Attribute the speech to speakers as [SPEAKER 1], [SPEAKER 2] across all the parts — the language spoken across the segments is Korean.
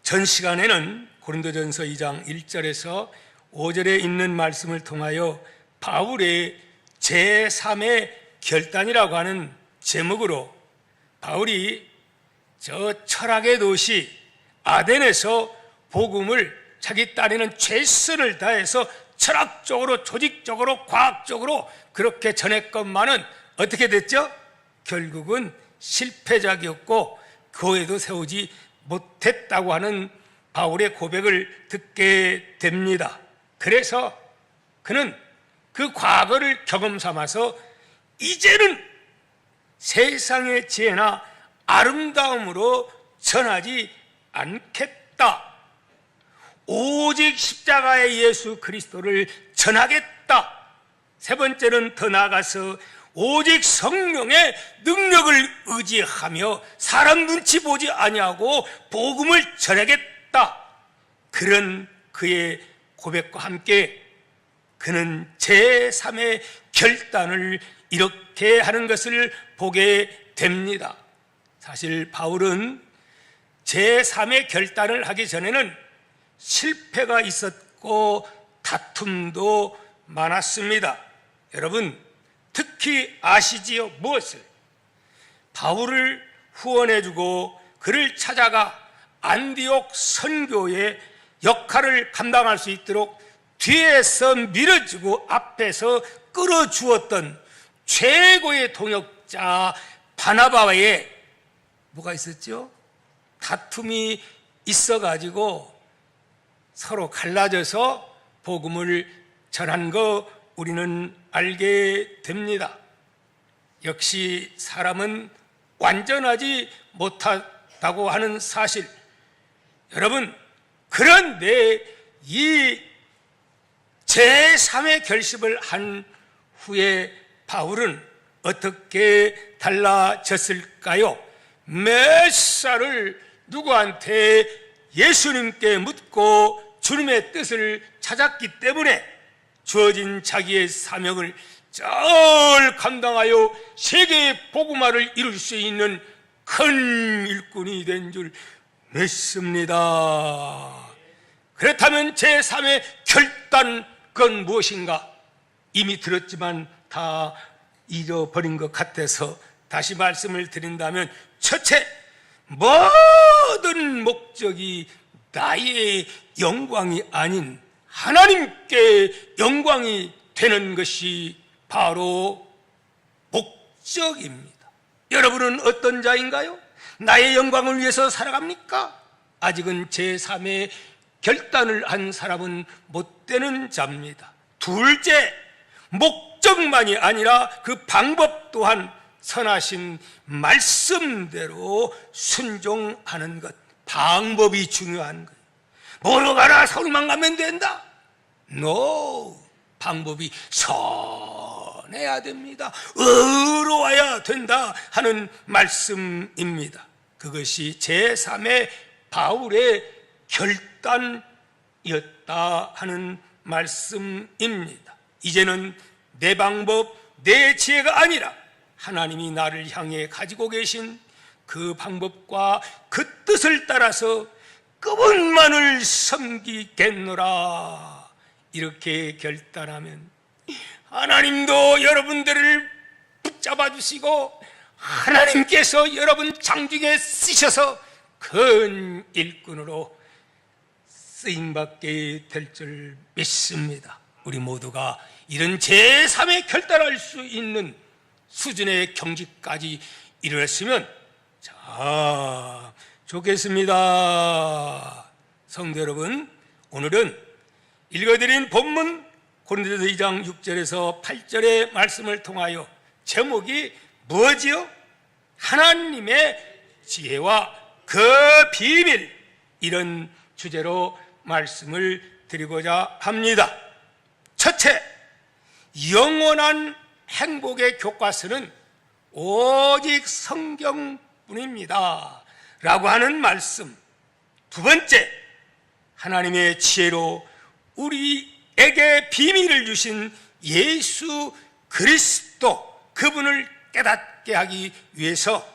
[SPEAKER 1] 전 시간에는 고린도전서 2장 1절에서 5절에 있는 말씀을 통하여 바울의 제3의 결단이라고 하는 제목으로 바울이 저 철학의 도시 아덴에서 복음을 자기 딸에는 최선을 다해서 철학적으로, 조직적으로, 과학적으로 그렇게 전했건만은 어떻게 됐죠? 결국은 실패작이었고 교회도 세우지 못했다고 하는 바울의 고백을 듣게 됩니다. 그래서 그는 그 과거를 경험 삼아서 이제는 세상의 지혜나 아름다움으로 전하지 않겠다. 오직 십자가의 예수 그리스도를 전하겠다. 세 번째는 더 나아가서 오직 성령의 능력을 의지하며 사람 눈치 보지 아니하고 복음을 전하겠다. 그런 그의 고백과 함께 그는 제3의 결단을 이렇게 하는 것을 보게 됩니다. 사실 바울은 제3의 결단을 하기 전에는 실패가 있었고 다툼도 많았습니다. 여러분 특히 아시지요? 무엇을? 바울을 후원해주고 그를 찾아가 안디옥 선교의 역할을 감당할 수 있도록 뒤에서 밀어주고 앞에서 끌어주었던 최고의 동역자 바나바와의 뭐가 있었죠? 다툼이 있어가지고 서로 갈라져서 복음을 전한 거 우리는 알게 됩니다. 역시 사람은 완전하지 못하다고 하는 사실. 여러분, 그런데 이 제3의 결심을 한 후에 바울은 어떻게 달라졌을까요? 몇 살을 누구한테 예수님께 묻고 주님의 뜻을 찾았기 때문에 주어진 자기의 사명을 잘 감당하여 세계의 복음화를 이룰 수 있는 큰 일꾼이 된 줄 믿습니다. 그렇다면 제3의 결단 그건 무엇인가? 이미 들었지만 다 잊어버린 것 같아서 다시 말씀을 드린다면 첫째, 모든 목적이 나의 영광이 아닌 하나님께 영광이 되는 것이 바로 목적입니다. 여러분은 어떤 자인가요? 나의 영광을 위해서 살아갑니까? 아직은 제3의 결단을 한 사람은 못 되는 자입니다. 둘째, 목적만이 아니라 그 방법 또한 선하신 말씀대로 순종하는 것, 방법이 중요한 거예요. 뭐로 가라 서울만 가면 된다? No, 방법이 선해야 됩니다. 의로워야 된다 하는 말씀입니다. 그것이 제3의 바울의 결단이었다 하는 말씀입니다. 이제는 내 방법, 내 지혜가 아니라 하나님이 나를 향해 가지고 계신 그 방법과 그 뜻을 따라서 그분만을 섬기겠노라 이렇게 결단하면 하나님도 여러분들을 붙잡아 주시고 하나님께서 여러분 장중에 쓰셔서 큰 일꾼으로 쓰임받게 될 줄 믿습니다. 우리 모두가 이런 제3의 결단할 수 있는 수준의 경지까지 이르렀으면 자 좋겠습니다. 성도 여러분, 오늘은 읽어드린 본문 고린도전서 2장 6절에서 8절의 말씀을 통하여 제목이 뭐지요? 하나님의 지혜와 그 비밀, 이런 주제로 말씀을 드리고자 합니다. 첫째, 영원한 행복의 교과서는 오직 성경뿐입니다 라고 하는 말씀. 두 번째, 하나님의 지혜로 우리에게 비밀을 주신 예수 그리스도, 그분을 깨닫게 하기 위해서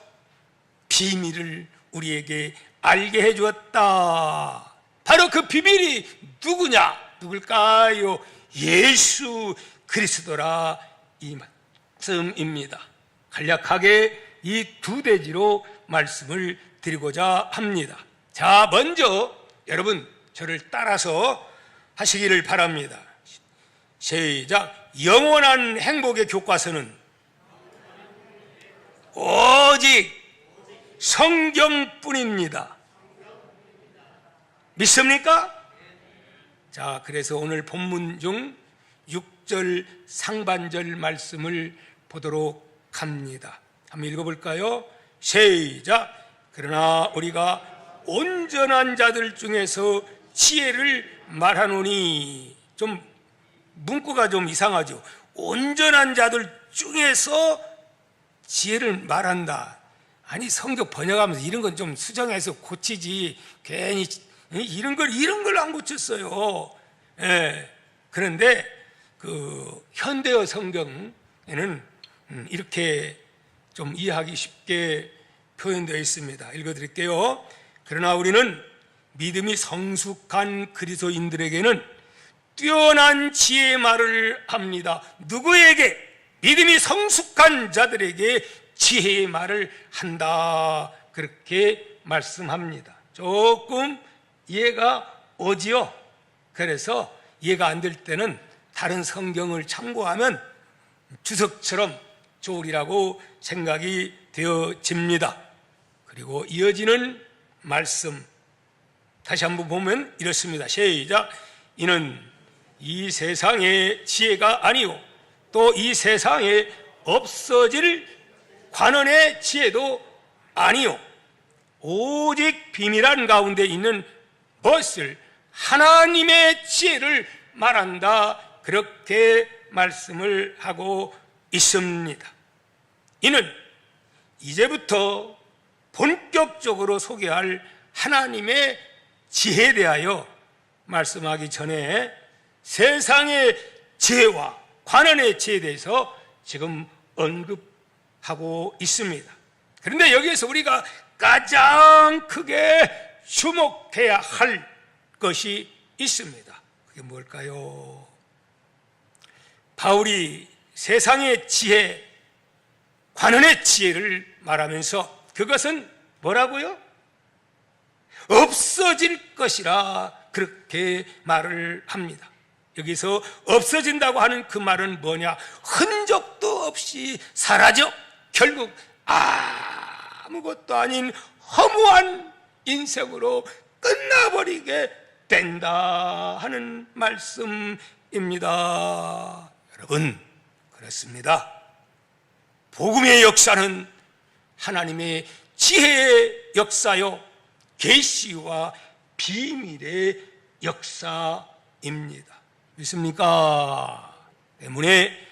[SPEAKER 1] 비밀을 우리에게 알게 해주었다. 바로 그 비밀이 누굴까요? 예수 그리스도라 이 말씀입니다. 간략하게 이 두 대지로 말씀을 드리고자 합니다. 자, 먼저 여러분 저를 따라서 하시기를 바랍니다. 시작. 영원한 행복의 교과서는 오직 성경뿐입니다. 믿습니까? 자, 그래서 오늘 본문 중 6절 상반절 말씀을 보도록 합니다. 한번 읽어볼까요? 시작. 그러나 우리가 온전한 자들 중에서 지혜를 말하노니, 좀 문구가 좀 이상하죠. 온전한 자들 중에서 지혜를 말한다. 아니, 성경 번역하면서 이런 건 좀 수정해서 고치지, 괜히 이런 걸 안 고쳤어요. 예. 그런데 그 현대어 성경에는 이렇게 좀 이해하기 쉽게 표현되어 있습니다. 읽어드릴게요. 그러나 우리는 믿음이 성숙한 그리스도인들에게는 뛰어난 지혜의 말을 합니다. 누구에게? 믿음이 성숙한 자들에게 지혜의 말을 한다. 그렇게 말씀합니다. 조금 이해가 오지요. 그래서 이해가 안 될 때는 다른 성경을 참고하면 주석처럼 좋으리라고 생각이 되어집니다. 그리고 이어지는 말씀 다시 한번 보면 이렇습니다. 시작. 이는 이 세상의 지혜가 아니요 또 이 세상에 없어질 관원의 지혜도 아니요 오직 비밀한 가운데 있는 무엇을 하나님의 지혜를 말한다. 그렇게 말씀을 하고 있습니다. 이는 이제부터 본격적으로 소개할 하나님의 지혜에 대하여 말씀하기 전에 세상의 지혜와 관원의 지혜에 대해서 지금 언급하고 있습니다. 그런데 여기에서 우리가 가장 크게 주목해야 할 것이 있습니다. 그게 뭘까요? 바울이 세상의 지혜, 관원의 지혜를 말하면서 그것은 뭐라고요? 없어질 것이라 그렇게 말을 합니다. 여기서 없어진다고 하는 그 말은 뭐냐? 흔적도 없이 사라져 결국 아무것도 아닌 허무한 인생으로 끝나버리게 된다 하는 말씀입니다. 여러분, 그렇습니다. 복음의 역사는 하나님의 지혜의 역사요 계시와 비밀의 역사입니다. 믿습니까? 때문에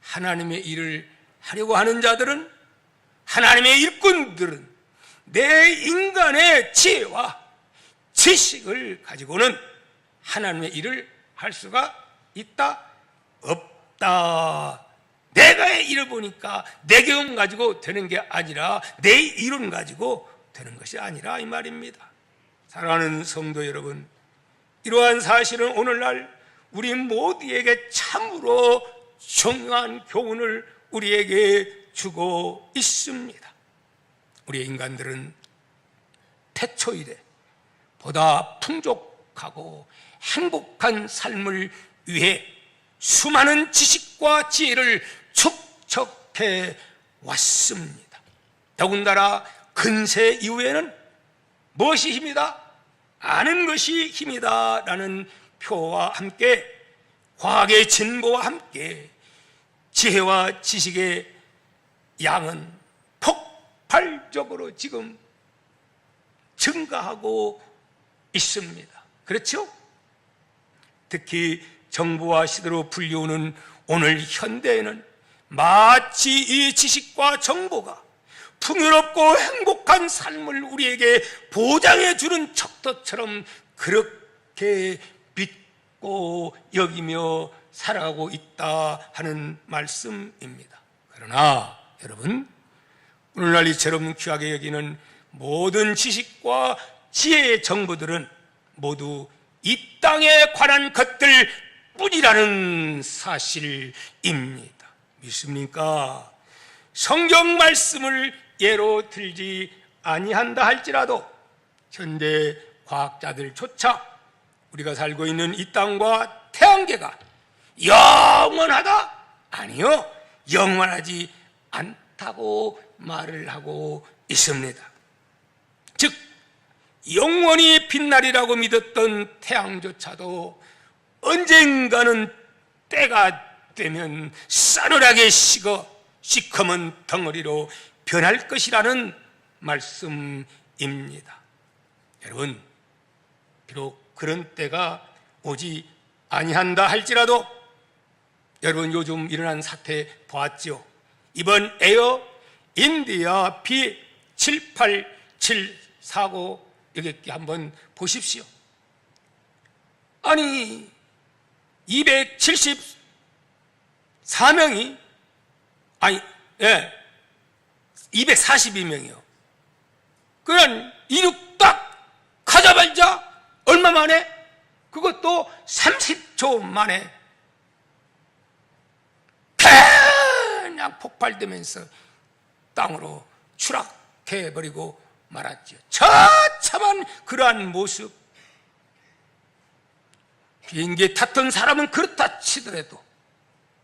[SPEAKER 1] 하나님의 일을 하려고 하는 자들은, 하나님의 일꾼들은 내 인간의 지혜와 지식을 가지고는 하나님의 일을 할 수가 있다? 없다. 내가 일을 보니까 내 경험 가지고 되는 게 아니라 내 이론 가지고 되는 것이 아니라 이 말입니다. 사랑하는 성도 여러분, 이러한 사실은 오늘날 우리 모두에게 참으로 중요한 교훈을 우리에게 주고 있습니다. 우리 인간들은 태초 이래 보다 풍족하고 행복한 삶을 위해 수많은 지식과 지혜를 축적해 왔습니다. 더군다나 근세 이후에는 무엇이 힘이다? 아는 것이 힘이다 라는 표와 함께 과학의 진보와 함께 지혜와 지식의 양은 폭발적으로 지금 증가하고 있습니다. 그렇죠? 특히 정보와 시대로 불리우는 오늘 현대에는 마치 이 지식과 정보가 풍요롭고 행복한 삶을 우리에게 보장해 주는 척도처럼 그렇게 믿고 여기며 살아가고 있다 하는 말씀입니다. 그러나 여러분, 오늘날 이처럼 귀하게 여기는 모든 지식과 지혜의 정보들은 모두 이 땅에 관한 것들 뿐이라는 사실입니다. 믿습니까? 성경 말씀을 예로 들지 아니한다 할지라도 현대 과학자들조차 우리가 살고 있는 이 땅과 태양계가 영원하다? 아니요, 영원하지 않다고 말을 하고 있습니다. 즉 영원히 빛나리라고 믿었던 태양조차도 언젠가는 때가 되면 싸늘하게 식어 시커먼 덩어리로 변할 것이라는 말씀입니다. 여러분, 비록 그런 때가 오지 아니한다 할지라도 여러분 요즘 일어난 사태 보았죠? 이번 에어 인디아 B787 사고 여기 한번 보십시오. 아니 274명이 242명이요. 그냥 이륙 딱 가자마자 얼마 만에? 그것도 30초 만에 그냥 폭발되면서 땅으로 추락해버리고 말았죠. 처참한 그러한 모습. 비행기에 탔던 사람은 그렇다 치더라도,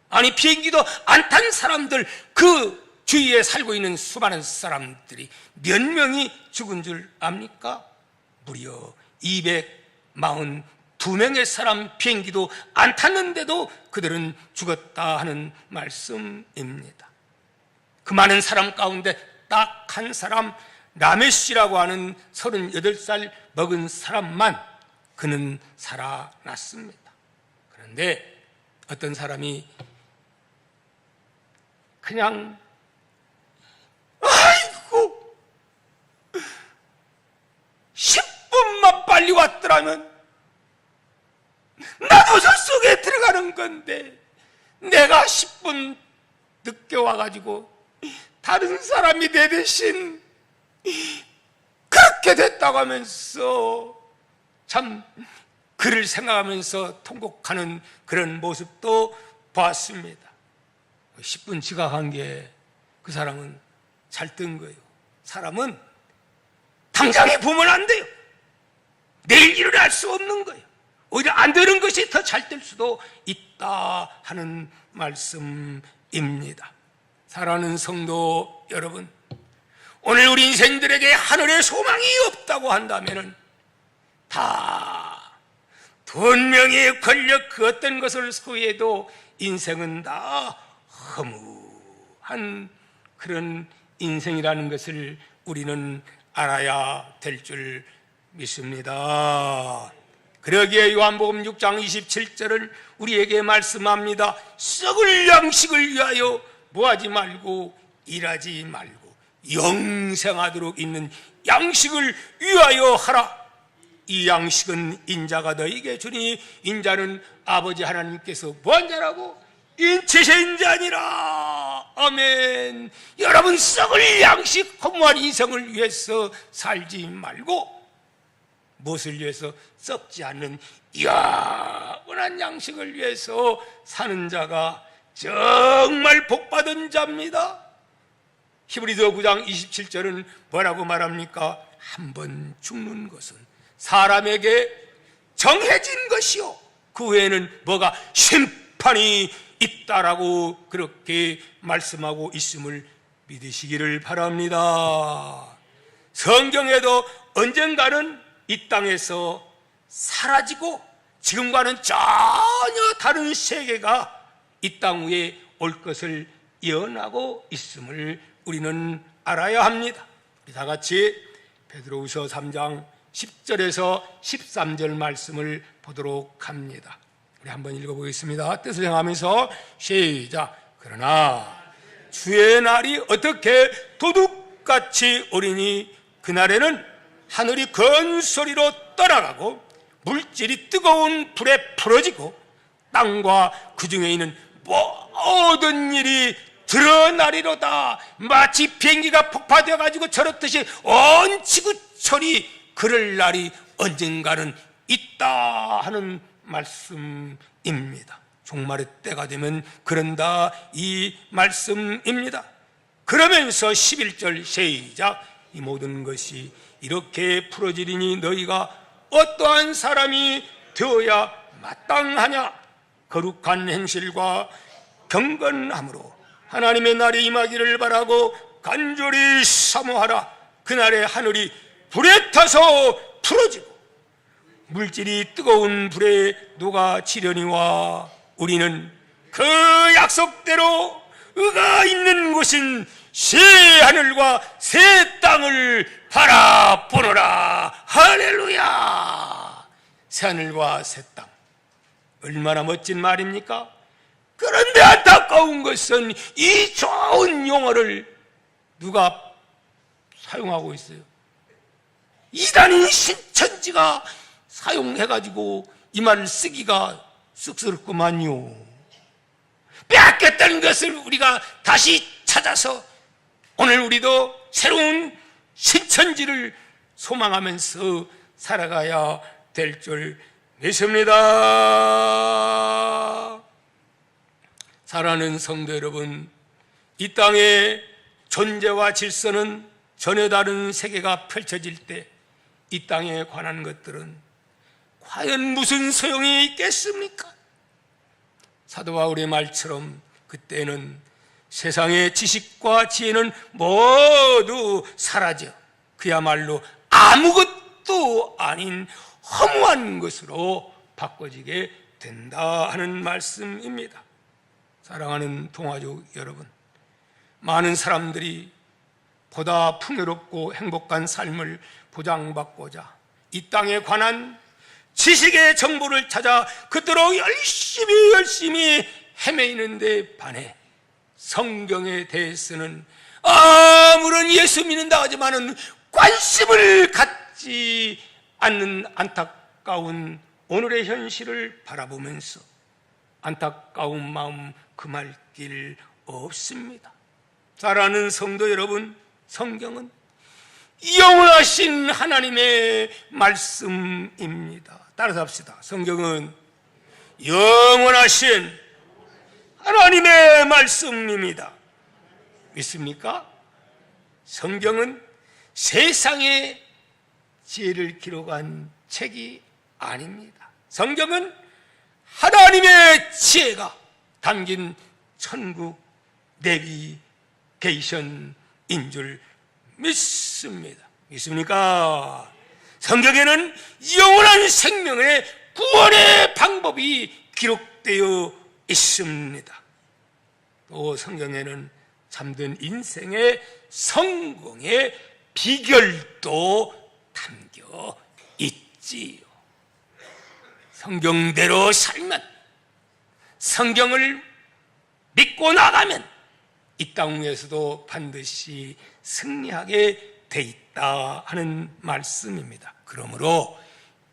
[SPEAKER 1] 아니 비행기도 안 탄 사람들, 그 주위에 살고 있는 수많은 사람들이 몇 명이 죽은 줄 압니까? 무려 242명의 사람, 비행기도 안 탔는데도 그들은 죽었다 하는 말씀입니다. 그 많은 사람 가운데 딱 한 사람, 라메시라고 하는 38살 먹은 사람만 그는 살아났습니다. 그런데 어떤 사람이 그냥 아이고 10분만 빨리 왔더라면 나도 저 속에 들어가는 건데 내가 10분 늦게 와가지고 다른 사람이 내 대신 그렇게 됐다고 하면서 참 그를 생각하면서 통곡하는 그런 모습도 보았습니다. 10분 지각한 게 그 사람은 잘 뜬 거예요. 사람은 당장에 보면 안 돼요. 내일 일어날 수 없는 거예요. 오히려 안 되는 것이 더 잘 될 수도 있다 하는 말씀입니다. 사랑하는 성도 여러분, 오늘 우리 인생들에게 하늘의 소망이 없다고 한다면 다 돈, 명예, 권력 그 어떤 것을 소유해도 인생은 다 허무한 그런 인생이라는 것을 우리는 알아야 될 줄 믿습니다. 그러기에 요한복음 6장 27절을 우리에게 말씀합니다. 썩을 양식을 위하여 뭐하지 말고 일하지 말고 영생하도록 있는 양식을 위하여 하라. 이 양식은 인자가 너에게 주니 인자는 아버지 하나님께서 뭐한 자라고? 인치신 자니라. 아멘. 여러분, 썩을 양식, 허무한 인생을 위해서 살지 말고 무엇을 위해서? 썩지 않는 영원한 양식을 위해서 사는 자가 정말 복받은 자입니다. 히브리서 9장 27절은 뭐라고 말합니까? 한 번 죽는 것은 사람에게 정해진 것이요 그 후에는 뭐가? 심판이 있다라고 그렇게 말씀하고 있음을 믿으시기를 바랍니다. 성경에도 언젠가는 이 땅에서 사라지고 지금과는 전혀 다른 세계가 이 땅 위에 올 것을 예언하고 있음을 우리는 알아야 합니다. 우리 다 같이 베드로후서 3장 10절에서 13절 말씀을 보도록 합니다. 우리 한번 읽어보겠습니다. 뜻을 행하면서 시작. 그러나 주의 날이 어떻게 도둑같이 오리니 그날에는 하늘이 큰 소리로 떠나가고 물질이 뜨거운 불에 풀어지고 땅과 그 중에 있는 모든 일이 드러나리로다. 마치 비행기가 폭파되어 가지고 저렇듯이 온 지구촌이 그럴 날이 언젠가는 있다 하는 말씀입니다. 종말의 때가 되면 그런다 이 말씀입니다. 그러면서 11절 시작. 이 모든 것이 이렇게 풀어지리니 너희가 어떠한 사람이 되어야 마땅하냐. 거룩한 행실과 경건함으로 하나님의 날이 임하기를 바라고 간절히 사모하라. 그날에 하늘이 불에 타서 풀어지고 물질이 뜨거운 불에 녹아지려니와 우리는 그 약속대로 의가 있는 곳인 새 하늘과 새 땅을 바라보노라. 할렐루야. 새 하늘과 새 땅, 얼마나 멋진 말입니까? 그런데 안타까운 것은 이 좋은 용어를 누가 사용하고 있어요? 이단인 신천지가 사용해가지고 이 말을 쓰기가 쑥스럽구만요. 빼앗겼다는 것을 우리가 다시 찾아서 오늘 우리도 새로운 신천지를 소망하면서 살아가야 될 줄 믿습니다. 사랑하는 성도 여러분, 이 땅의 존재와 질서는 전혀 다른 세계가 펼쳐질 때 이 땅에 관한 것들은 과연 무슨 소용이 있겠습니까? 사도 바울의 말처럼 그때는 세상의 지식과 지혜는 모두 사라져 그야말로 아무것도 아닌 허무한 것으로 바꿔지게 된다 하는 말씀입니다. 사랑하는 동아족 여러분, 많은 사람들이 보다 풍요롭고 행복한 삶을 보장받고자 이 땅에 관한 지식의 정보를 찾아 그토록 열심히 헤매이는데 반해 성경에 대해서는 아무런 예수 믿는다 하지만은 관심을 갖지 않는 안타까운 오늘의 현실을 바라보면서 안타까운 마음 금할 길 없습니다. 사랑하는 성도 여러분, 성경은 영원하신 하나님의 말씀입니다. 따라서 합시다. 성경은 영원하신 하나님의 말씀입니다. 믿습니까? 성경은 세상의 지혜를 기록한 책이 아닙니다. 성경은 하나님의 지혜가 담긴 천국 내비게이션인 줄 믿습니다. 믿습니까? 성경에는 영원한 생명의 구원의 방법이 기록되어 있습니다. 또 성경에는 참된 인생의 성공의 비결도 담겨 있지요. 성경대로 살면, 성경을 믿고 나가면 이 땅 위에서도 반드시 승리하게 돼 있다 하는 말씀입니다. 그러므로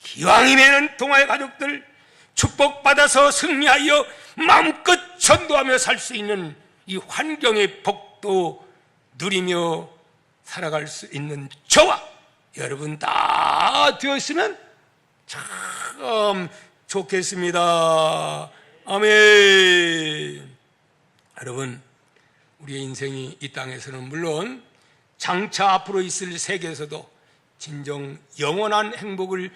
[SPEAKER 1] 기왕이면 동아의 가족들 축복받아서 승리하여 마음껏 전도하며 살 수 있는 이 환경의 복도 누리며 살아갈 수 있는 저와 여러분 다 되었으면 참 좋겠습니다. 아멘. 여러분, 우리의 인생이 이 땅에서는 물론 장차 앞으로 있을 세계에서도 진정 영원한 행복을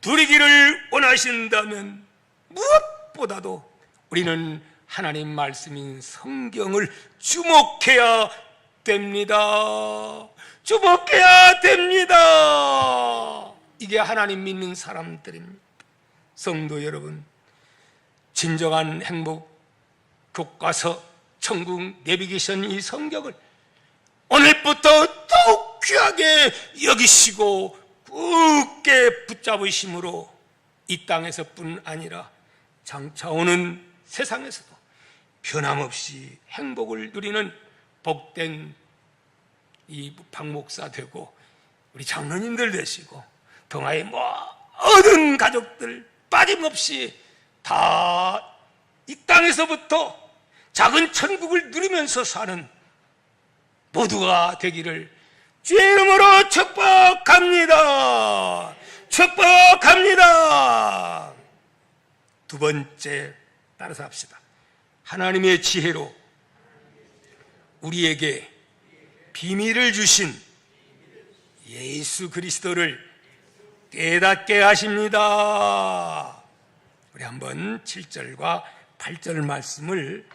[SPEAKER 1] 누리기를 원하신다면 무엇보다도 우리는 하나님 말씀인 성경을 주목해야 됩니다. 주목해야 됩니다. 이게 하나님 믿는 사람들입니다. 성도 여러분, 진정한 행복 교과서 천국 내비게이션 이 성경을 오늘부터 더욱 귀하게 여기시고 굳게 붙잡으심으로 이 땅에서뿐 아니라 장차 오는 세상에서도 변함없이 행복을 누리는 복된 이 박목사 되고 우리 장로님들 되시고 동아의 모든 가족들 빠짐없이 다 이 땅에서부터 작은 천국을 누리면서 사는 모두가 되기를 주의 이름으로 축복합니다. 축복합니다. 두 번째, 따라서 합시다. 하나님의 지혜로 우리에게 비밀을 주신 예수 그리스도를 깨닫게 하십니다. 우리 한번 7절과 8절 말씀을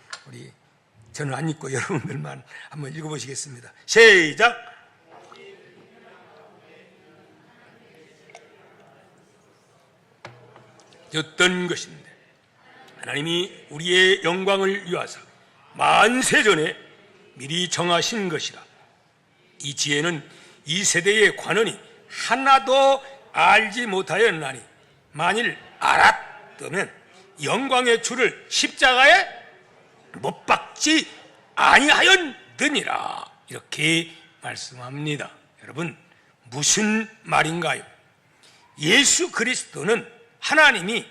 [SPEAKER 1] 저는 안 읽고 여러분들만 한번 읽어보시겠습니다. 시작! 어떤 것인데 하나님이 우리의 영광을 위하사 만세전에 미리 정하신 것이라. 이 지혜는 이 세대의 관원이 하나도 알지 못하였나니 만일 알았다면 영광의 주를 십자가에 못 박지 아니하였느니라. 이렇게 말씀합니다. 여러분, 무슨 말인가요? 예수 그리스도는 하나님이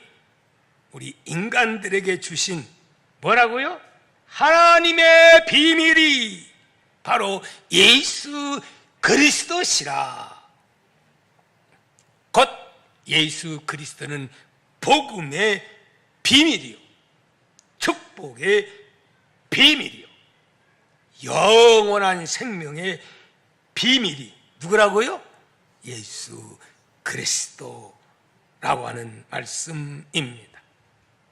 [SPEAKER 1] 우리 인간들에게 주신 뭐라고요? 하나님의 비밀이 바로 예수 그리스도시라. 곧 예수 그리스도는 복음의 비밀이요, 축복의 비밀이요, 영원한 생명의 비밀이 누구라고요? 예수 그리스도라고 하는 말씀입니다.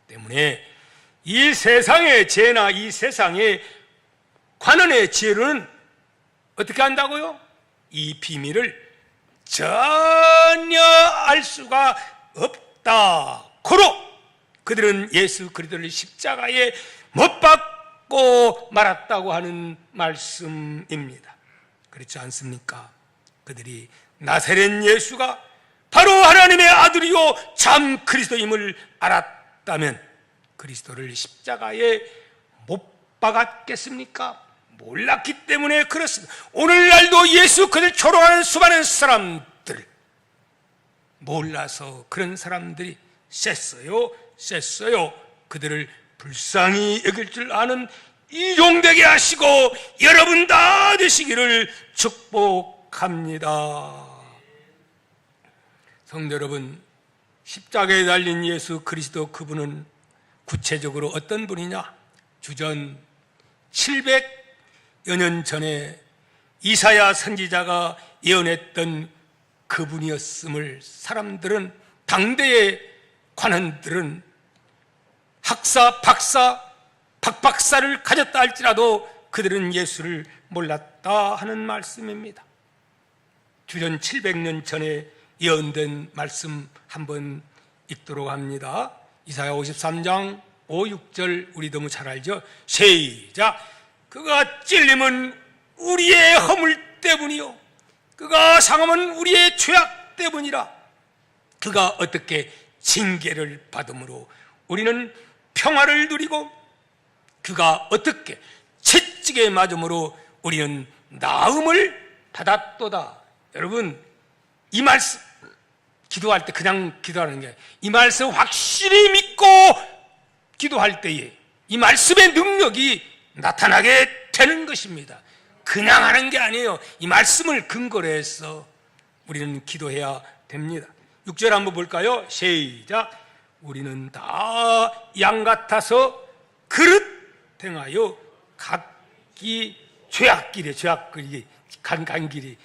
[SPEAKER 1] 때문에 이 세상의 죄나 이 세상의 관원의 지혜로는 어떻게 한다고요? 이 비밀을 전혀 알 수가 없다. 고로 그들은 예수 그리스도를 십자가에 못 박고 말았다고 하는 말씀입니다. 그렇지 않습니까? 그들이 나사렛 예수가 바로 하나님의 아들이요 참 그리스도임을 알았다면 그리스도를 십자가에 못 박았겠습니까? 몰랐기 때문에 그렇습니다. 오늘날도 예수 그리스도를 조롱하는 수많은 사람들, 몰라서 그런 사람들이 셌어요. 그들을 불쌍히 여길 줄 아는 이종되게 하시고 여러분 다 되시기를 축복합니다. 성도 여러분, 십자가에 달린 예수 그리스도, 그분은 구체적으로 어떤 분이냐? 주전 700여 년 전에 이사야 선지자가 예언했던 그분이었음을 사람들은, 당대의 관원들은 학사, 박사, 박박사를 가졌다 할지라도 그들은 예수를 몰랐다 하는 말씀입니다. 주전 700년 전에 예언된 말씀 한번 읽도록 합니다. 이사야 53장 5, 6절 우리 너무 잘 알죠? 시작! 그가 찔림은 우리의 허물 때문이요 그가 상함은 우리의 죄악 때문이라. 그가 어떻게 징계를 받음으로 우리는 평화를 누리고 그가 어떻게 채찍에 맞음으로 우리는 나음을 받았도다. 여러분, 이 말씀 기도할 때 그냥 기도하는 게, 이 말씀 확실히 믿고 기도할 때에 이 말씀의 능력이 나타나게 되는 것입니다. 그냥 하는 게 아니에요. 이 말씀을 근거로 해서 우리는 기도해야 됩니다. 6절 한번 볼까요? 시작! 우리는 다 양 같아서 그릇 행하여 각기 죄악길이 간길이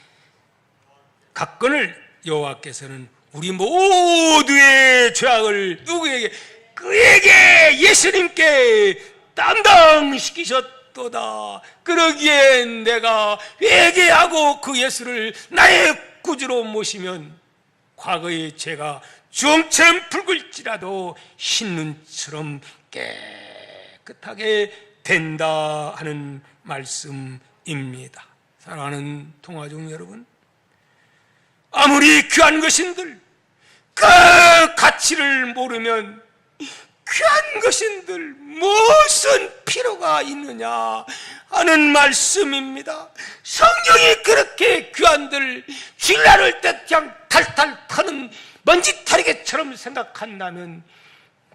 [SPEAKER 1] 각건을 여호와께서는 우리 모두의 죄악을 누구에게? 그에게, 예수님께 담당시키셨도다. 그러기에 내가 회개하고 그 예수를 나의 구주로 모시면 과거의 죄가 주홍처럼 붉을지라도 흰눈처럼 깨끗하게 된다 하는 말씀입니다. 사랑하는 통화중 여러분, 아무리 귀한 것인들 그 가치를 모르면 귀한 것인들 무슨 필요가 있느냐 하는 말씀입니다. 성경이 그렇게 귀한들 주일 나눌 때 그냥 탈탈 타는 먼지타리개처럼 생각한다면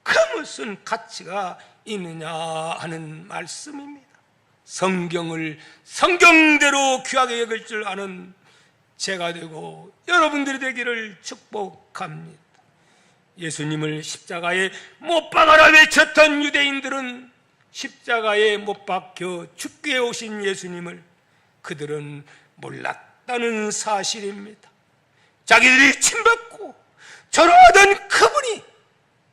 [SPEAKER 1] 그 무슨 가치가 있느냐 하는 말씀입니다. 성경을 성경대로 귀하게 여길 줄 아는 제가 되고 여러분들이 되기를 축복합니다. 예수님을 십자가에 못 박아라 외쳤던 유대인들은 십자가에 못 박혀 죽게 오신 예수님을 그들은 몰랐다는 사실입니다. 자기들이 침뱉고 절하던 그분이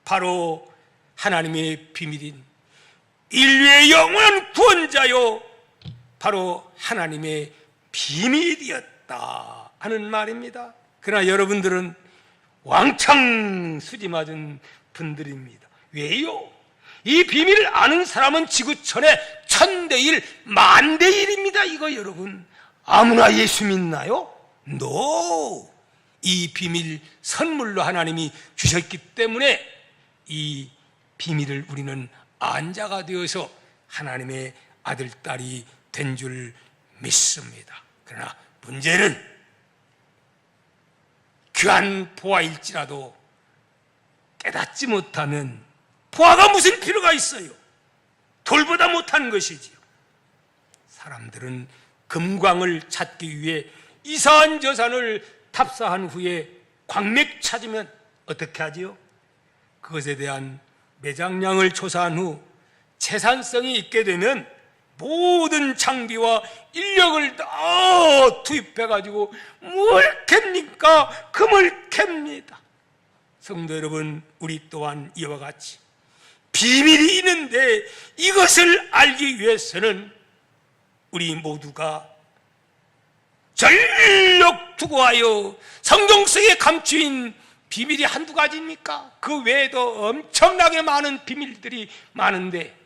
[SPEAKER 1] 바로 하나님의 비밀인 인류의 영원한 구원자요 바로 하나님의 비밀이었다 하는 말입니다. 그러나 여러분들은 왕창 수지 맞은 분들입니다. 왜요? 이 비밀을 아는 사람은 지구촌에 1000대 1, 10,000대 1입니다. 이거 여러분 아무나 예수 믿나요? No! 이 비밀 선물로 하나님이 주셨기 때문에 이 비밀을 우리는 안자가 되어서 하나님의 아들, 딸이 된 줄 믿습니다. 그러나 문제는 귀한 보화일지라도 깨닫지 못하면 보화가 무슨 필요가 있어요? 돌보다 못한 것이지요. 사람들은 금광을 찾기 위해 이산 저산을 탑사한 후에 광맥 찾으면 어떻게 하지요? 그것에 대한 매장량을 조사한 후 채산성이 있게 되면 모든 장비와 인력을 다 투입해가지고 뭘 캡니까? 금을 캡니다. 성도 여러분, 우리 또한 이와 같이 비밀이 있는데 이것을 알기 위해서는 우리 모두가 전력 투구하여 성경 속에 감추인 비밀이 한두 가지입니까? 그 외에도 엄청나게 많은 비밀들이 많은데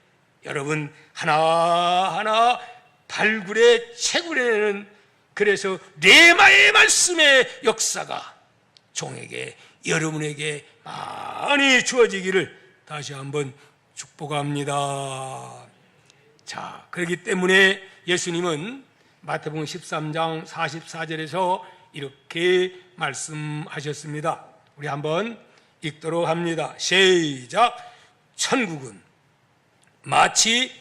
[SPEAKER 1] 여러분 하나하나 발굴해 채굴해내는 그래서 레마의 말씀의 역사가 종에게 여러분에게 많이 주어지기를 다시 한번 축복합니다. 자, 그렇기 때문에 예수님은 마태복음 13장 44절에서 이렇게 말씀하셨습니다. 우리 한번 읽도록 합니다. 시작. 천국은 마치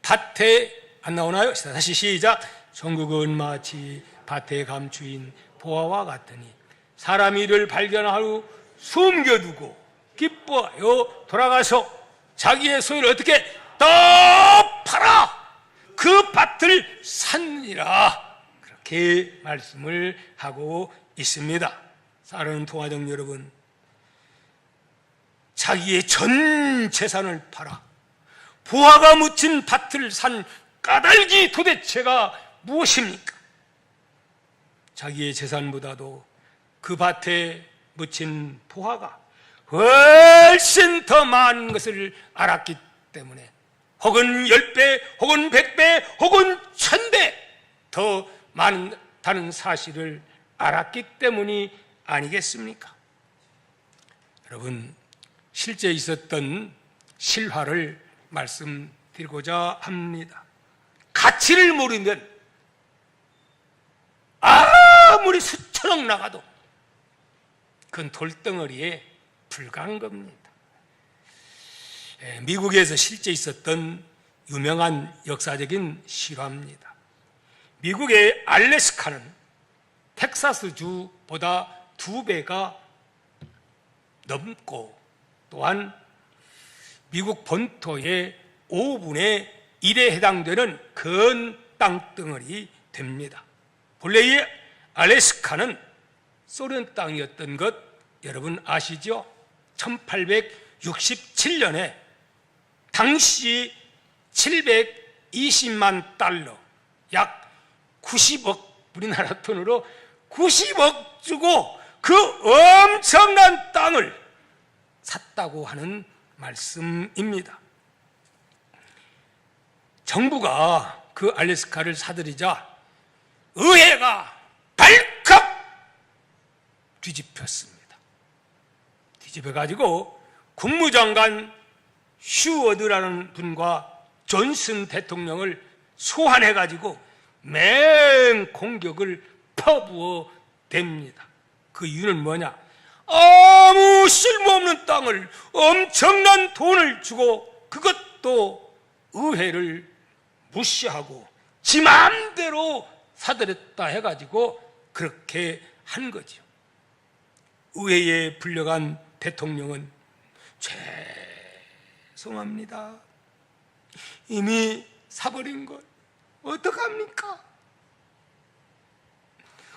[SPEAKER 1] 밭에, 안 나오나요? 다시 시작. 천국은 마치 밭에 감추인 보화와 같으니 사람이 이를 발견하여 숨겨두고 기뻐하여 돌아가서 자기의 소유를 어떻게 다 팔아 그 밭을 샀느니라. 그렇게 말씀을 하고 있습니다. 사랑하는 통화정 여러분, 자기의 전 재산을 팔아 보화가 묻힌 밭을 산 까닭이 도대체가 무엇입니까? 자기의 재산보다도 그 밭에 묻힌 보화가 훨씬 더 많은 것을 알았기 때문에 혹은 10배, 혹은 100배, 혹은 1000배 더 많다는 사실을 알았기 때문이 아니겠습니까? 여러분, 실제 있었던 실화를 말씀드리고자 합니다. 가치를 모르면 아무리 수천억 나가도 그건 돌덩어리에 불과한 겁니다. 미국에서 실제 있었던 유명한 역사적인 실화입니다. 미국의 알래스카는 텍사스주보다 2배가 넘고 또한 미국 본토의 5분의 1에 해당되는 큰 땅덩어리 됩니다. 본래 이 알래스카는 소련 땅이었던 것 여러분 아시죠? 1867년에 당시 720만 달러, 약 90억, 우리나라 돈으로 90억 주고 그 엄청난 땅을 샀다고 하는 말씀입니다. 정부가 그 알래스카를 사들이자 의회가 발칵 뒤집혔습니다. 뒤집어가지고 국무장관 슈워드라는 분과 존슨 대통령을 소환해가지고 맹공격을 퍼부어 댑니다. 그 이유는 뭐냐? 아무 쓸모없는 땅을 엄청난 돈을 주고 그것도 또 의회를 무시하고 지 마음대로 사들였다 해가지고 그렇게 한 거죠. 의회에 불려간 대통령은 죄송합니다, 이미 사버린 걸 어떡합니까?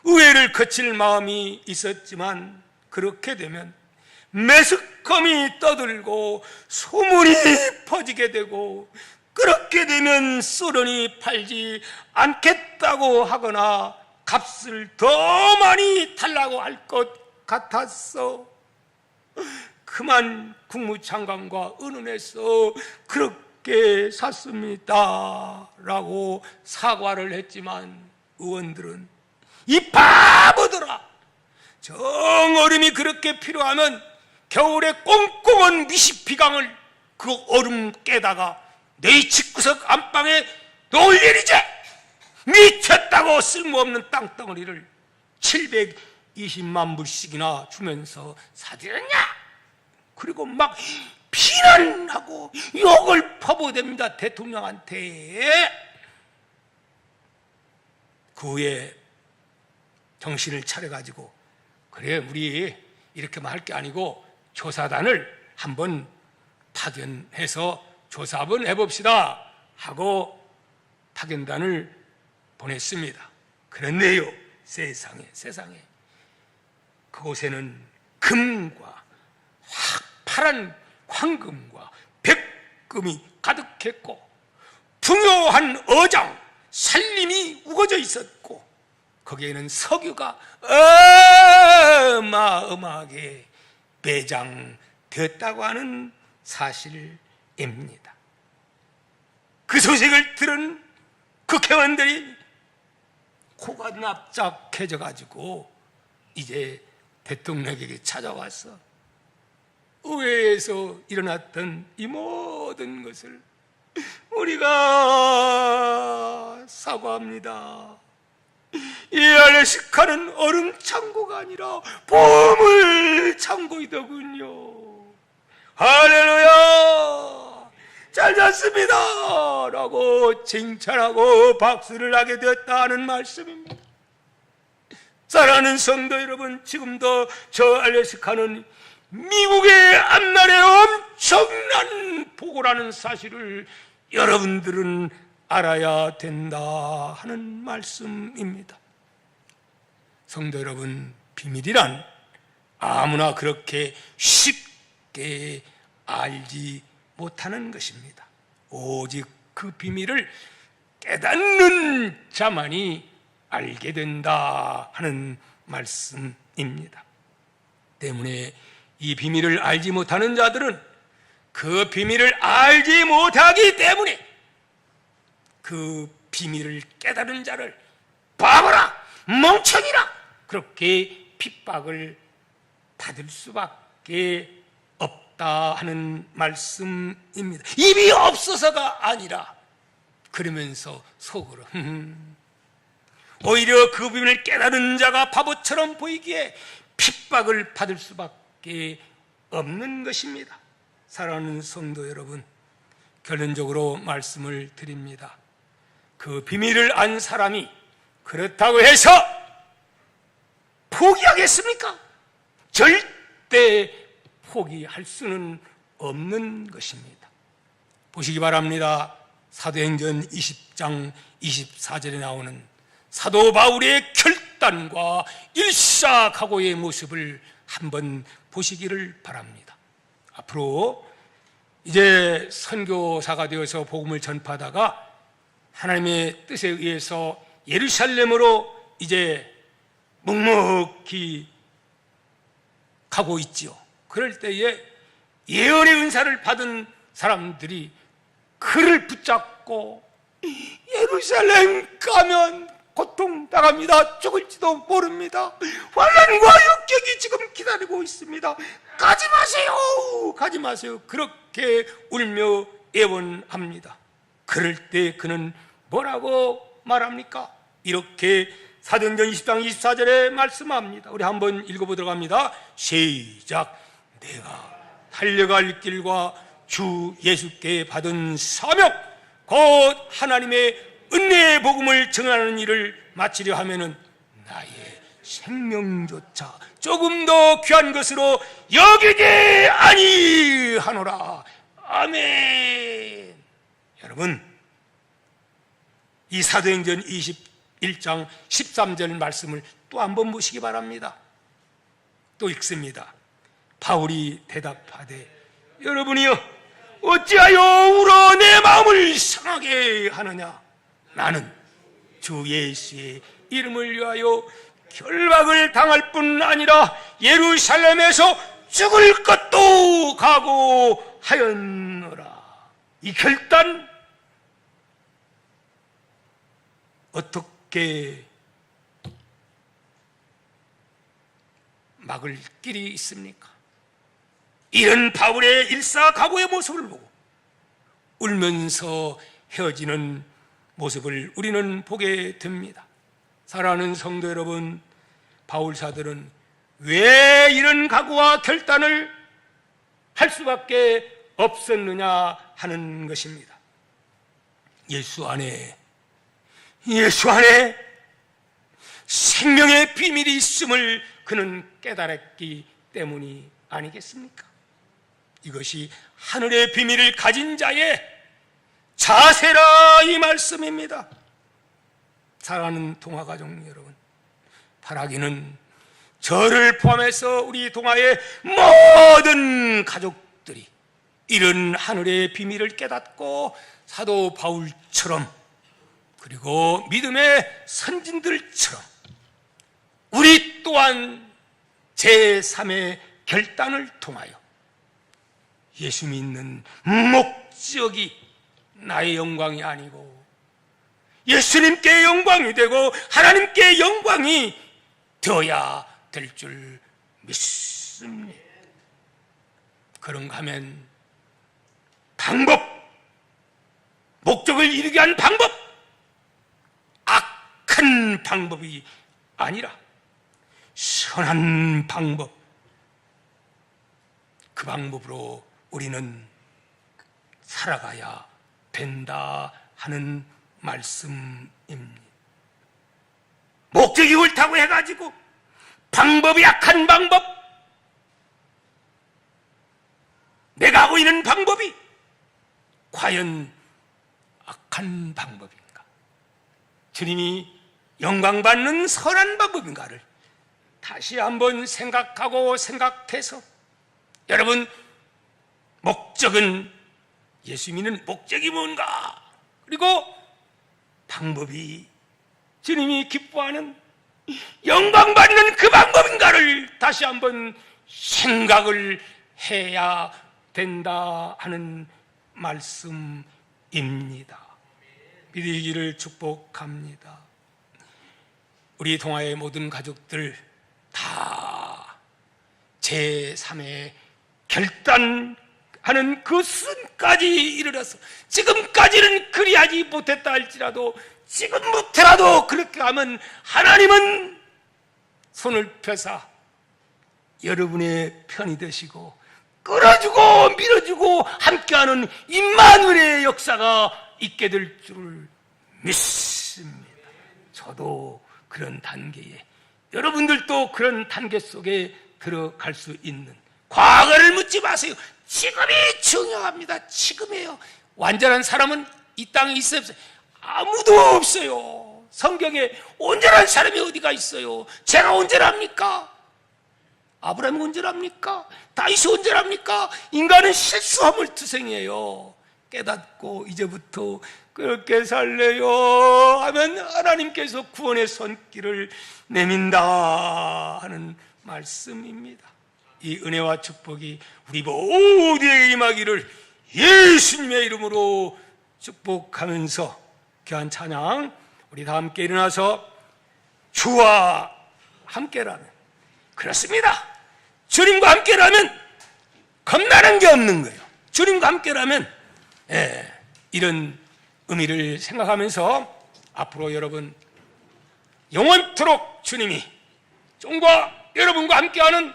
[SPEAKER 1] 의회를 거칠 마음이 있었지만 그렇게 되면 매스컴이 떠들고 소문이 퍼지게 되고, 그렇게 되면 썰은이 팔지 않겠다고 하거나 값을 더 많이 달라고 할 것 같았어. 그만 국무장관과 의논해서 그렇게 샀습니다 라고 사과를 했지만, 의원들은 이 바보들아, 정얼음이 그렇게 필요하면 겨울에 꽁꽁한 미시피강을 그 얼음 깨다가 내 집구석 안방에 놓을 일이지, 미쳤다고 쓸모없는 땅덩어리를 720만 불씩이나 주면서 사들였냐? 그리고 막 비난하고 욕을 퍼부어댑니다, 대통령한테. 그 후에 정신을 차려가지고, 그래, 우리 이렇게만 할 게 아니고 조사단을 한번 파견해서 조사 한번 해봅시다 하고 파견단을 보냈습니다. 그런데요, 세상에 그곳에는 금과 파란 황금과 백금이 가득했고, 풍요한 어장, 살림이 우거져 있었고, 거기에는 석유가 어마어마하게 매장되었다고 하는 사실입니다. 그 소식을 들은 국회의원들이 코가 납작해져 가지고 이제 대통령에게 찾아와서 의회에서 일어났던 이 모든 것을 우리가 사과합니다. 이 알래스카는 얼음 창고가 아니라 보물 창고이더군요. 할렐루야, 잘 잤습니다 라고 칭찬하고 박수를 하게 되었다는 말씀입니다. 사랑하는 성도 여러분, 지금도 저 알래스카는 미국의 앞날에 엄청난 보고라는 사실을 여러분들은 알아야 된다 하는 말씀입니다. 성도 여러분, 비밀이란 아무나 그렇게 쉽게 알지 못하는 것입니다. 오직 그 비밀을 깨닫는 자만이 알게 된다 하는 말씀입니다. 때문에 이 비밀을 알지 못하는 자들은 그 비밀을 알지 못하기 때문에 그 비밀을 깨달은 자를 바보라, 멍청이라, 그렇게 핍박을 받을 수밖에 없다 하는 말씀입니다. 입이 없어서가 아니라, 그러면서 속으로 오히려 그 비밀을 깨달은 자가 바보처럼 보이기에 핍박을 받을 수밖에 없는 것입니다. 사랑하는 성도 여러분, 결론적으로 말씀을 드립니다. 그 비밀을 안 사람이 그렇다고 해서 포기하겠습니까? 절대 포기할 수는 없는 것입니다. 보시기 바랍니다. 사도행전 20장 24절에 나오는 사도 바울의 결단과 일사각오의 모습을 한번 보시기를 바랍니다. 앞으로 이제 선교사가 되어서 복음을 전파하다가 하나님의 뜻에 의해서 예루살렘으로 이제 묵묵히 가고 있지요. 그럴 때에 예언의 은사를 받은 사람들이 그를 붙잡고 예루살렘 가면 고통당합니다. 죽을지도 모릅니다. 환난과 역경이 지금 기다리고 있습니다. 가지 마세요, 가지 마세요. 그렇게 울며 애원합니다. 그럴 때 그는 뭐라고 말합니까? 이렇게 사도행전 20장 24절에 말씀합니다. 우리 한번 읽어보도록 합니다. 시작. 내가 달려갈 길과 주 예수께 받은 사명, 곧 하나님의 은혜의 복음을 전하는 일을 마치려 하면은 나의 생명조차 조금 더 귀한 것으로 여기지 아니하노라. 아멘. 여러분, 이 사도행전 21장 13절 말씀을 또 한번 보시기 바랍니다. 또 읽습니다. 바울이 대답하되 여러분이여 어찌하여 울어 내 마음을 상하게 하느냐. 나는 주 예수의 이름을 위하여 결박을 당할 뿐 아니라 예루살렘에서 죽을 것도 각오하였노라. 이 결단 어떻게 막을 길이 있습니까? 이런 바울의 일사각오의 모습을 보고 울면서 헤어지는 모습을 우리는 보게 됩니다. 사랑하는 성도 여러분, 바울 사들은 왜 이런 각오와 결단을 할 수밖에 없었느냐 하는 것입니다. 예수 안에 생명의 비밀이 있음을 그는 깨달았기 때문이 아니겠습니까? 이것이 하늘의 비밀을 가진 자의 자세라 이 말씀입니다. 사랑하는 동화가족 여러분, 바라기는 저를 포함해서 우리 동화의 모든 가족들이 이런 하늘의 비밀을 깨닫고 사도 바울처럼 그리고 믿음의 선진들처럼 우리 또한 제3의 결단을 통하여 예수 믿는 목적이 나의 영광이 아니고 예수님께 영광이 되고 하나님께 영광이 되어야 될 줄 믿습니다. 그런가 하면 방법, 목적을 이루게 한 방법, 악한 방법이 아니라 선한 방법, 그 방법으로 우리는 살아가야 된다 하는 말씀입니다. 목적이 옳다고 해가지고 방법이 악한 방법, 내가 하고 있는 방법이 과연 악한 방법인가? 주님이 영광받는 선한 방법인가를 다시 한번 생각하고 생각해서 여러분, 목적은 예수 믿는 목적이 뭔가, 그리고 방법이 주님이 기뻐하는 영광받는 그 방법인가를 다시 한번 생각을 해야 된다 하는 말씀입니다. 믿으시기를 축복합니다. 우리 동아의 모든 가족들 다 제3의 결단하는 그 순간까지 이르러서 지금까지는 그리하지 못했다 할지라도 지금부터라도 그렇게 하면 하나님은 손을 펴사 여러분의 편이 되시고 끌어주고 밀어주고 함께하는 임마누엘의 역사가 있게 될 줄 믿습니다. 저도 그런 단계에, 여러분들도 그런 단계 속에 들어갈 수 있는, 과거를 묻지 마세요. 지금이 중요합니다. 지금이에요. 완전한 사람은 이 땅에 있어요? 아무도 없어요. 성경에 온전한 사람이 어디가 있어요? 제가 온전합니까? 아브라함이 온전합니까? 다윗이 온전합니까? 인간은 실수함을 투성이에요. 깨닫고 이제부터 그렇게 살래요 하면 하나님께서 구원의 손길을 내민다 하는 말씀입니다. 이 은혜와 축복이 우리 모두에게 임하기를 예수님의 이름으로 축복하면서 귀한 찬양 우리 다 함께 일어나서 주와 함께라면, 그렇습니다. 주님과 함께라면 겁나는 게 없는 거예요. 주님과 함께라면 이런 의미를 생각하면서 앞으로 여러분 영원토록 주님이 종과 여러분과 함께하는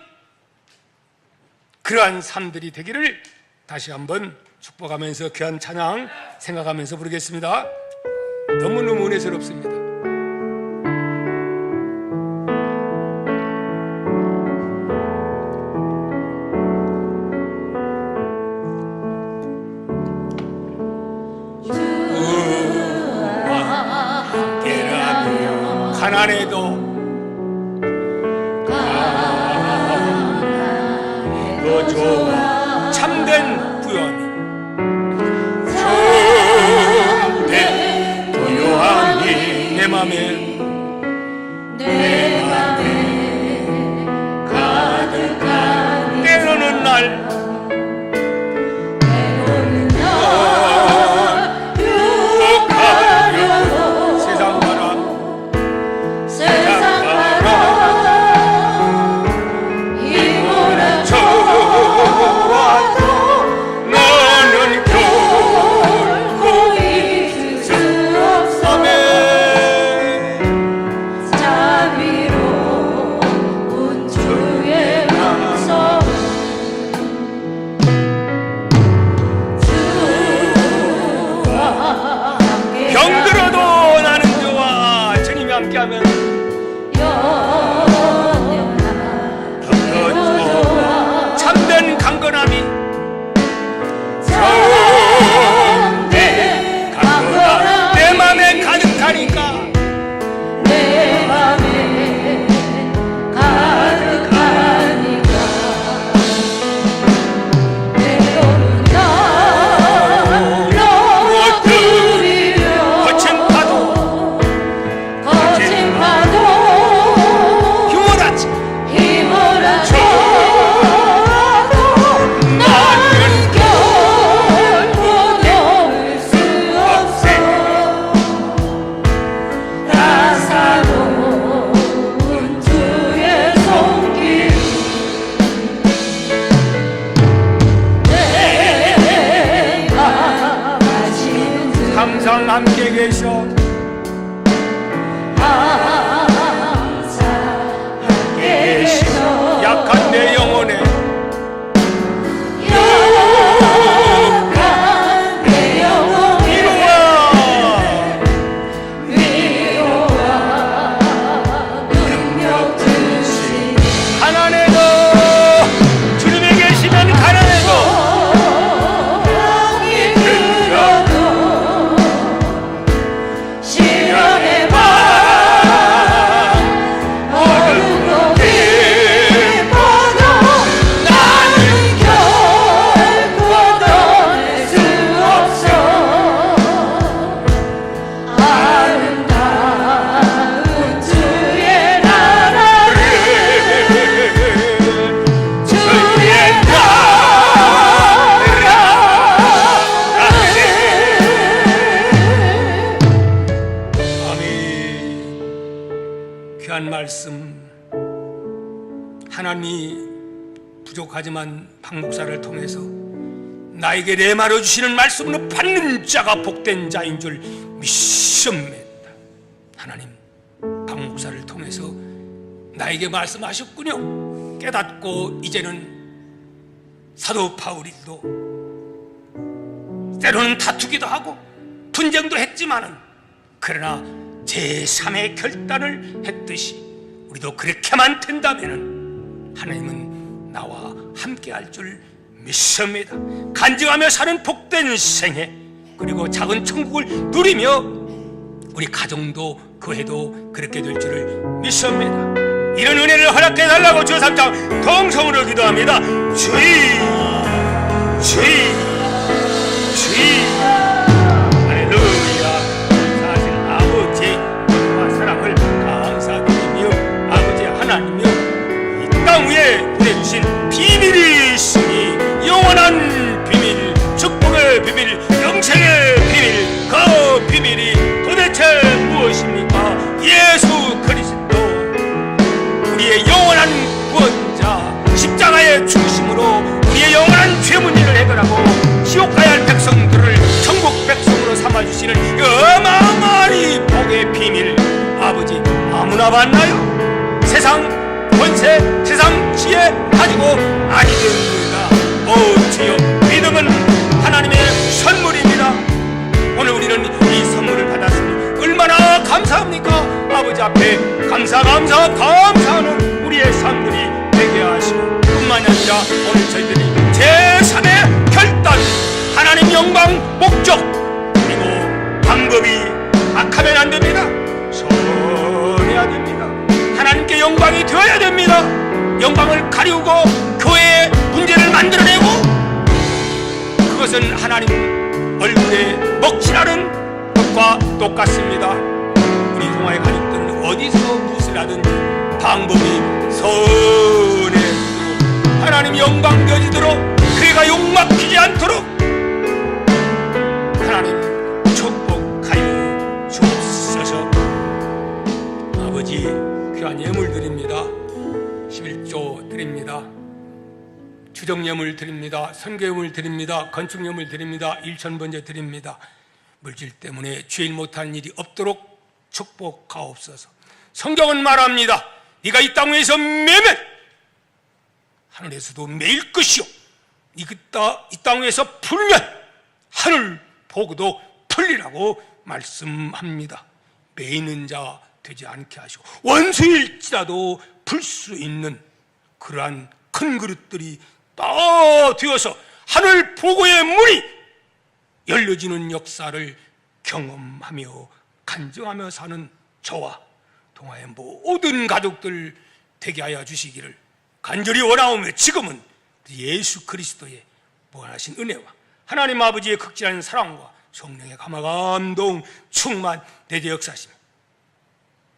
[SPEAKER 1] 그러한 삶들이 되기를 다시 한번 축복하면서 귀한 찬양 생각하면서 부르겠습니다. 너무너무 은혜스럽습니다. 가난해도 좋아 참된 부요함이 참된 부요함이 내 맘에 가득하니 때로는 날 유혹하려고 세상 바라 병들어도 나는 좋아 주님이 함께하면 더 참된 강건함이 참된 강건함 내 맘에 가득하니까
[SPEAKER 2] 내 맘에 가득하니까 때로는 날로 들이려
[SPEAKER 1] 거친 파도 휘몰아치
[SPEAKER 2] 나는 결코 놓을 수 없어 나사로운 주의 손길 내가 마시는 듯
[SPEAKER 1] 항상 함께 계셔
[SPEAKER 2] 항상 계셔
[SPEAKER 1] 약한 내 영혼에
[SPEAKER 2] 약한 내 영혼에 위로와 능력 주시니
[SPEAKER 1] 가난해도 주님에 계시면 가난해도
[SPEAKER 2] 병이 들어도 시련의 밤 어둠도 깊어도 나는 결코 떠날 수 없어 아름다운 주의 나라를 주의
[SPEAKER 1] 아멘. 귀한 말씀 하나님이 부족하지만 박 목사를 통해서 나에게 내말해 주시는 말씀으로 받는 자가 복된 자인 줄 믿습니다. 하나님 박 목사를 통해서 나에게 말씀하셨군요. 깨닫고 이제는 사도 바울이도 때로는 다투기도 하고 분쟁도 했지만은 그러나 제3의 결단을 했듯이 우리도 그렇게만 된다면은 하나님은 나와 함께할 줄 믿습니다. 간증하며 사는 복된 생애 그리고 작은 천국을 누리며 우리 가정도 교회도 그렇게 될 줄을 믿습니다. 이런 은혜를 허락해 달라고 주 3장 동성으로 기도합니다. 주의 할렐루야. 사실 아버지와 사랑을 감사드리며 아버지 하나님이여 이 땅 위에 보내주신 비밀이 있으니 영원한 비밀 축복의 비밀 영생의 비밀 그 비밀이 도대체 무엇입니까? 예수 그리스도 우리의 영원한 구원자 십자가의 죽으심으로 우리의 영원한 죄 문제를 해결하고 지옥 가야 할 백성들을 천국 백성으로 삼아주시는 어마어마한 복의 비밀 아버지 아무나 받나요? 세상 권세 세상 지혜 가지고 아니 됩니다. 오 주여 믿음은 영광을 가리우고 교회의 문제를 만들어내고 그것은 하나님 얼굴에 먹칠하는 것과 똑같습니다. 우리 동아의 가족들은 어디서 무엇을 하든지 방법이 선해지도록 하나님 영광 되어지도록 그가 욕막히지 않도록 하나님 축복하여 주옵소서. 아버지 귀한 예물 드립니다. 11조 드립니다. 주정예물 드립니다. 선교예물 드립니다. 건축예물 드립니다. 일천번제 드립니다. 물질 때문에 죄일 못한 일이 없도록 축복하옵소서. 성경은 말합니다. 네가 이 땅 위에서 매면 하늘에서도 매일 것이요 이 땅 위에서 풀면 하늘 보고도 풀리라고 말씀합니다. 매이는 자 되지 않게 하시고 원수일지라도 풀 수 있는 그러한 큰 그릇들이 다 되어서 하늘 보고의 문이 열려지는 역사를 경험하며 간증하며 사는 저와 동아의 모든 가족들 되게 하여 주시기를 간절히 원하오며 지금은 예수 그리스도의 무한하신 은혜와 하나님 아버지의 극진한 사랑과 성령의 감화감동 충만 대대 역사하시며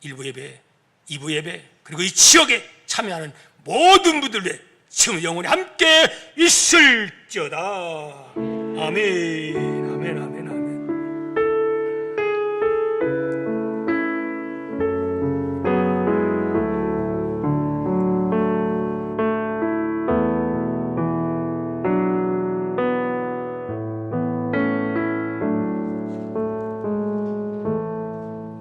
[SPEAKER 1] 1부 예배, 2부 예배 그리고 이 지역에 참여하는 모든 분들의 지금 영원히 함께 있을지어다. 아멘 아멘 아멘.